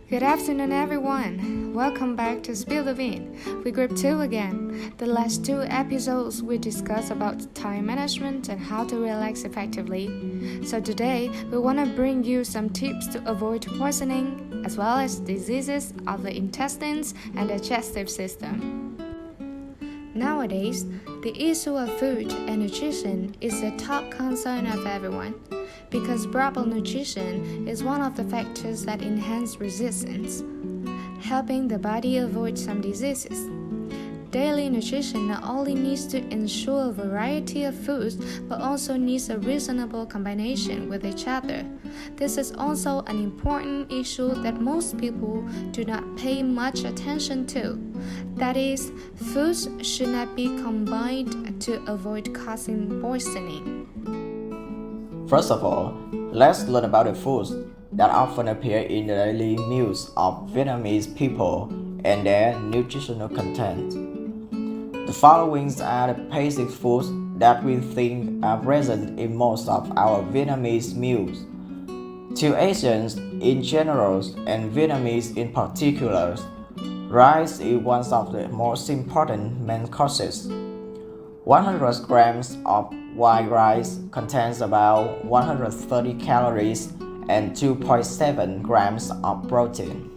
Good afternoon, everyone. Welcome back to Spill the Bean. We group 2 again. The last 2 episodes we discussed about time management and how to relax effectively. So today we want to bring you some tips to avoid poisoning as well as diseases of the intestines and digestive system. Nowadays, the issue of food and nutrition is the top concern of everyone. Because proper nutrition is one of the factors that enhance resistance, helping the body avoid some diseases. Daily nutrition not only needs to ensure a variety of foods, but also needs a reasonable combination with each other. This is also an important issue that most people do not pay much attention to. That is, foods should not be combined to avoid causing poisoning. First of all, let's learn about the foods that often appear in the daily meals of Vietnamese people and their nutritional content. The following are the basic foods that we think are present in most of our Vietnamese meals. To Asians in general and Vietnamese in particular, rice is one of the most important main courses. 100 grams of white rice contains about 130 calories and 2.7 grams of protein.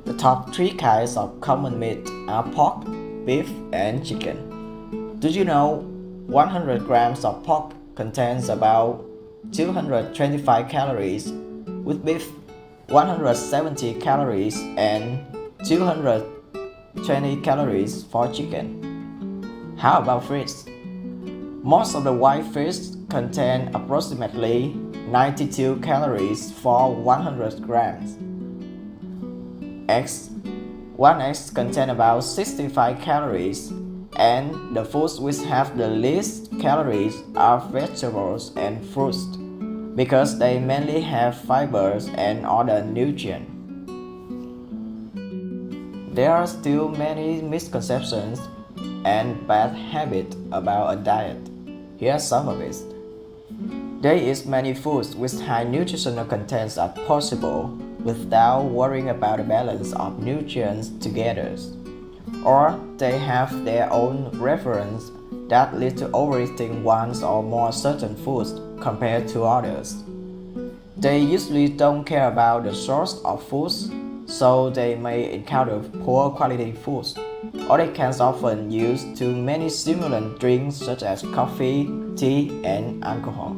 The top 3 kinds of common meat are pork, beef, and chicken. Did you know 100 grams of pork contains about 225 calories, with beef 170 calories and 220 calories for chicken? How about fish? Most of the white fish contain approximately 92 calories for 100 grams. Eggs. One egg contains about 65 calories, and the foods which have the least calories are vegetables and fruits, because they mainly have fibers and other nutrients. There are still many misconceptions and bad habits about a diet. Here are some of it. There is many foods with high nutritional contents are possible without worrying about the balance of nutrients together, or they have their own reference that lead to overeating one or more certain foods compared to others. They usually don't care about the source of foods, so they may encounter poor quality foods, or they can often use too many stimulant drinks such as coffee, tea, and alcohol.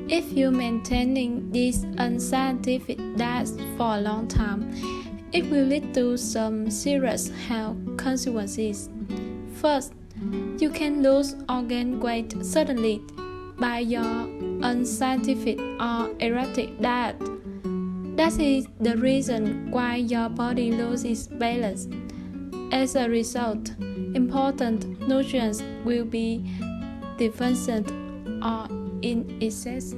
If you're maintaining this unscientific diet for a long time, it will lead to some serious health consequences. First, you can lose organ weight suddenly by your unscientific or erratic diet. That is the reason why your body loses balance. As a result, important nutrients will be deficient or in excess.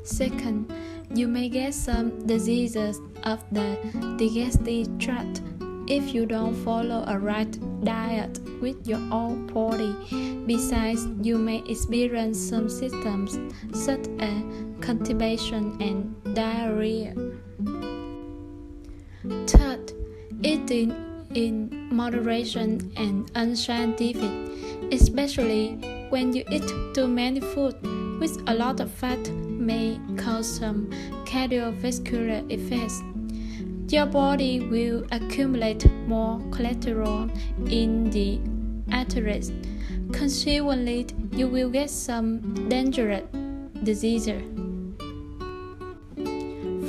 Second, you may get some diseases of the digestive tract if you don't follow a right diet with your own body. Besides, you may experience some symptoms such as constipation and diarrhea. Third, eating in moderation and unscientific, especially when you eat too many food with a lot of fat, may cause some cardiovascular effects. Your body will accumulate more cholesterol in the arteries. Consequently, you will get some dangerous diseases.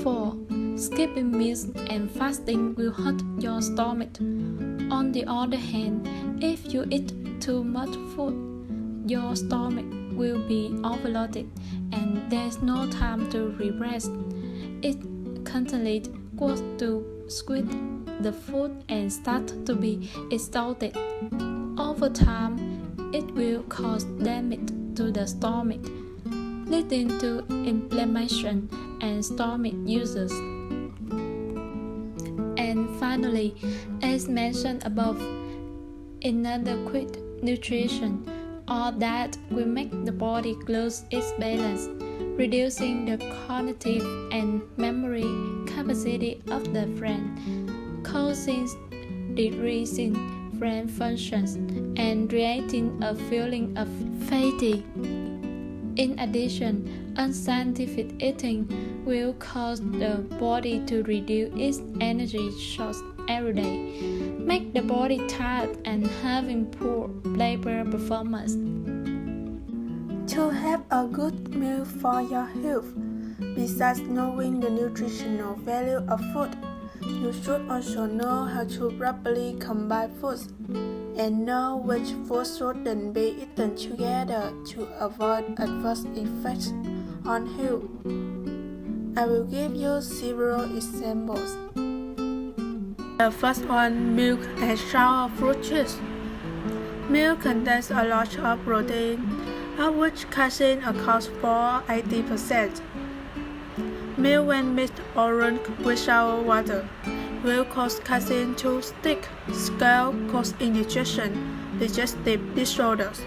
4. Skipping meals and fasting will hurt your stomach. On the other hand, if you eat too much food, your stomach will be overloaded and there's no time to rest. It constantly goes to squeeze the food and start to be exhausted. Over time, it will cause damage to the stomach, leading to inflammation and stomach ulcers. And finally, as mentioned above, inadequate nutrition or that will make the body lose its balance reducing the cognitive and memory capacity of the brain, causing decreasing brain functions and creating a feeling of fatigue. In addition, unscientific eating will cause the body to reduce its energy source every day, make the body tired and having poor labor performance. To have a good meal for your health, besides knowing the nutritional value of food, you should also know how to properly combine foods and know which foods shouldn't be eaten together to avoid adverse effects on health. I will give you several examples. The first one, milk and sour fruit juice. Milk contains a lot of protein, of which casein accounts for 80%. Milk when mixed or drunk with sour water will cause casein to stick, scale, cause indigestion, digestive disorders.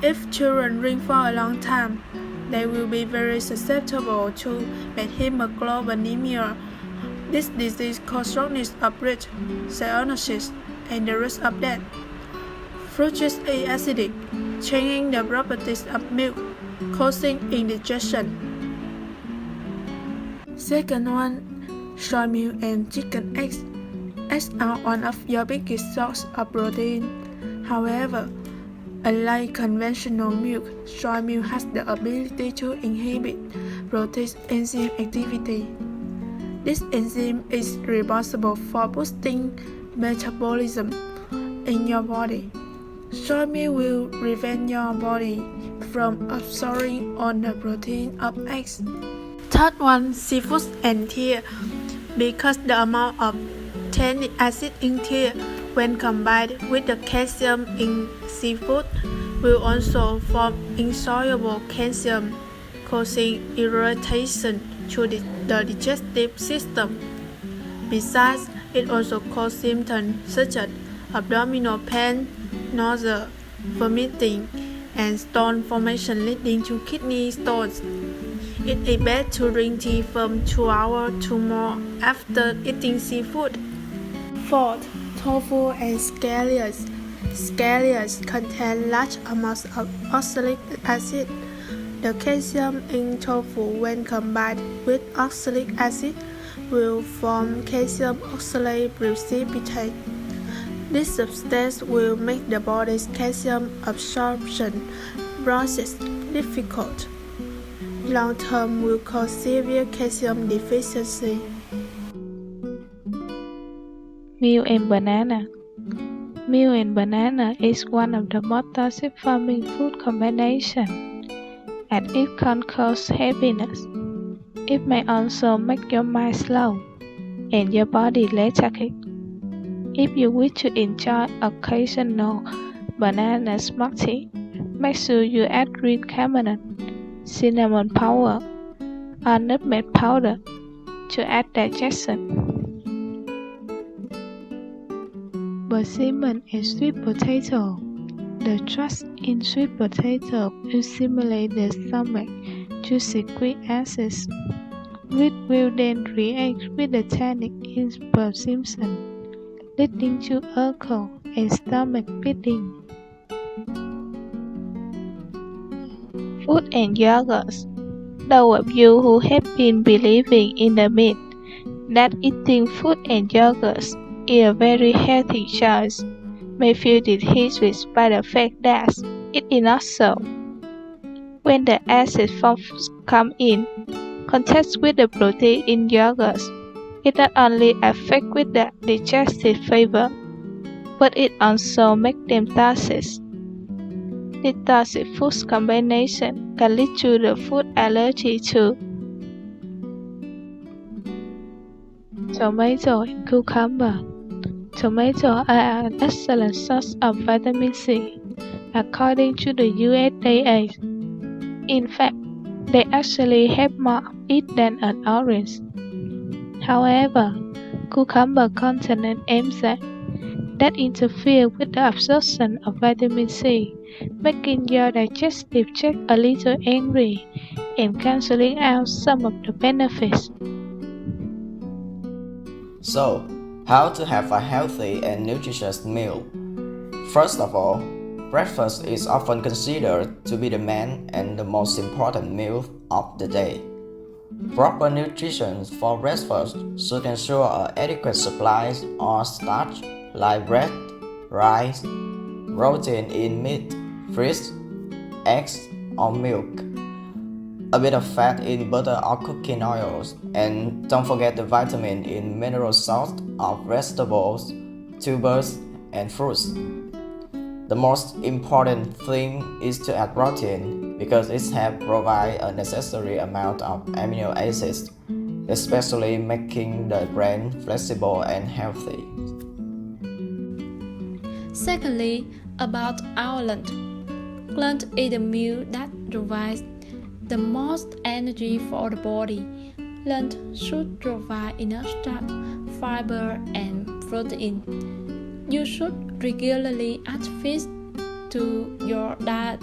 If children drink for a long time, they will be very susceptible to methemoglobinemia. This disease causes shortness of breath, cyanosis, and the rest of that. Fruit juice is acidic, changing the properties of milk, causing indigestion. Second one, soy milk and chicken eggs. Eggs are one of your biggest sources of protein. However, unlike conventional milk, soy milk has the ability to inhibit protein enzyme activity. This enzyme is responsible for boosting metabolism in your body. Soy milk will prevent your body from absorbing all the protein of eggs. Third one, seafood and tea. Because the amount of tannic acid in tea, when combined with the calcium in seafood, will also form insoluble calcium, causing irritation to the digestive system. Besides, it also causes symptoms such as abdominal pain, nausea, vomiting, and stone formation leading to kidney stones. It is best to drink tea from 2 hours to more after eating seafood. Fourth, tofu and scallions. Scallions contain large amounts of oxalic acid. The calcium in tofu, when combined with oxalic acid, will form calcium oxalate precipitate. This substance will make the body's calcium absorption process difficult. Long term will cause severe calcium deficiency. Milk and banana. Milk and banana is one of the most toxic farming food combinations, and it can cause heaviness. It may also make your mind slow and your body lethargic. If you wish to enjoy occasional banana smoothie, make sure you add green caramel, cinnamon powder, or nutmeg powder to add digestion. Persimmon and sweet potato. The thrust in sweet potato will stimulate the stomach to secrete acids, which will then react with the tannic in persimmon, leading to alcohol and stomach bleeding. Food and yogurts. Those of you who have been believing in the myth that eating food and yogurts is a very healthy choice may feel disheartened by the fact that it is not so. When the acid from foods come in contact with the protein in yogurts, it not only affects with the digestive fiber, but it also makes them toxic. This toxic food combination can lead to the food allergy too. Tomato and cucumber. Tomatoes are an excellent source of vitamin C, according to the USDA. In fact, they actually have more of it than an orange. However, cucumber contains enzymes that interfere with the absorption of vitamin C, making your digestive tract a little angry and cancelling out some of the benefits. So, how to have a healthy and nutritious meal? First of all, breakfast is often considered to be the main and the most important meal of the day. Proper nutrition for breakfast should ensure an adequate supply of starch like bread, rice, protein in meat, fish, eggs, or milk, a bit of fat in butter or cooking oils, and don't forget the vitamin in mineral salts of vegetables, tubers, and fruits. The most important thing is to add protein because it helps provide a necessary amount of amino acids, especially making the brain flexible and healthy. Secondly, about our lunch. Lunch is a meal that provides the most energy for the body. Lunch should provide enough starch, fiber, and protein. You should regularly add fish to your diet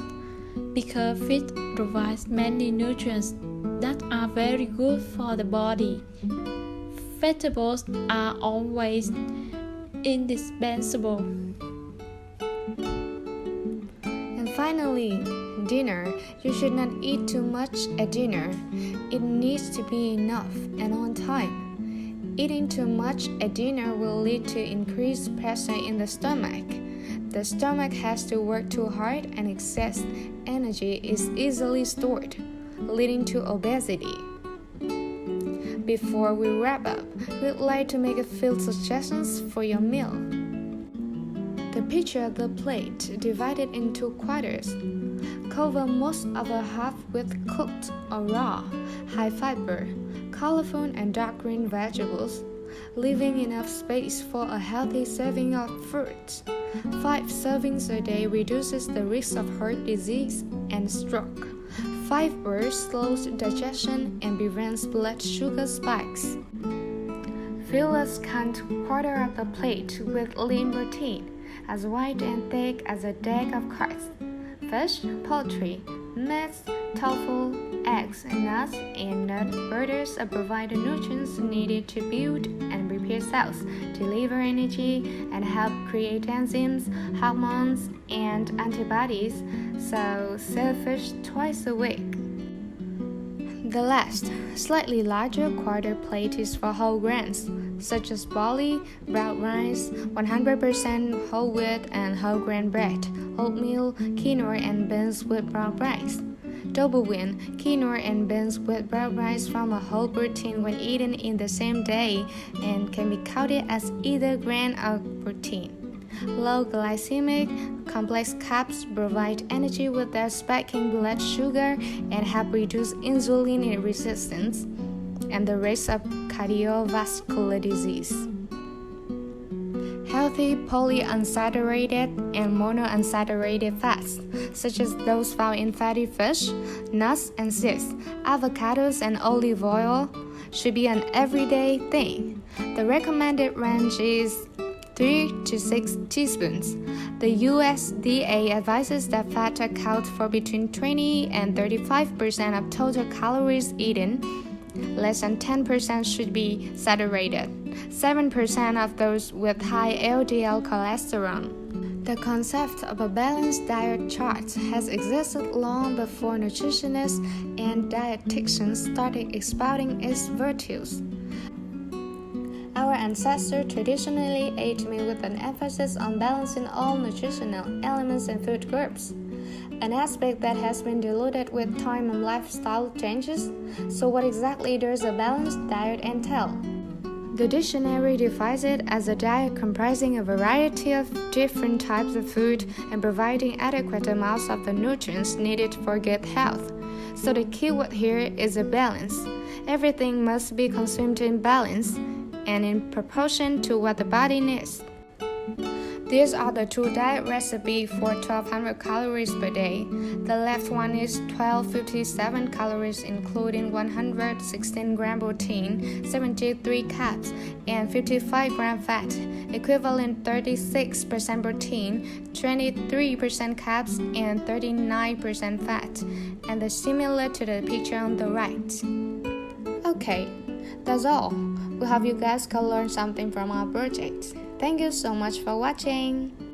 because fish provides many nutrients that are very good for the body. Vegetables are always indispensable. And finally, dinner. You should not eat too much at dinner. It needs to be enough and on time. Eating too much at dinner will lead to increased pressure in the stomach. The stomach has to work too hard and excess energy is easily stored, leading to obesity. Before we wrap up, we'd like to make a few suggestions for your meal. The picture the plate divided into quarters. Cover most of the half with cooked or raw, high-fiber, colorful and dark green vegetables, leaving enough space for a healthy serving of fruits. 5 servings a day reduces the risk of heart disease and stroke. Fiber slows digestion and prevents blood sugar spikes. Fill a scant quarter of the plate with lean protein, as white and thick as a deck of cards. Fish, poultry, meats, tofu, eggs, nuts, and nut butters provide the nutrients needed to build and repair cells, deliver energy, and help create enzymes, hormones, and antibodies, so serve fish twice a week. The last, slightly larger quarter plate is for whole grains, such as barley, brown rice, 100% whole wheat and whole grain bread, oatmeal, quinoa and beans with brown rice. Double wheat, quinoa and beans with brown rice form a whole protein when eaten in the same day and can be counted as either grain or protein. Low glycemic, complex carbs provide energy without spiking blood sugar and help reduce insulin resistance and the risk of cardiovascular disease. Healthy polyunsaturated and monounsaturated fats, such as those found in fatty fish, nuts and seeds, avocados and olive oil, should be an everyday thing. The recommended range is 3 to 6 teaspoons. The USDA advises that fat accounts for between 20 and 35% of total calories eaten. Less than 10% should be saturated. 7% of those with high LDL cholesterol. The concept of a balanced diet chart has existed long before nutritionists and dietitians started expounding its virtues. Our ancestors traditionally ate meat with an emphasis on balancing all nutritional elements in food groups, an aspect that has been diluted with time and lifestyle changes. So what exactly does a balanced diet entail? The dictionary defines it as a diet comprising a variety of different types of food and providing adequate amounts of the nutrients needed for good health. So the key word here is a balance. Everything must be consumed in balance and in proportion to what the body needs. These are the two diet recipes for 1200 calories per day. The left one is 1257 calories including 116 gram protein, 73 carbs, and 55 gram fat, equivalent 36% protein, 23% carbs, and 39% fat, and they're similar to the picture on the right. Okay, that's all. We hope you guys can learn something from our project. Thank you so much for watching.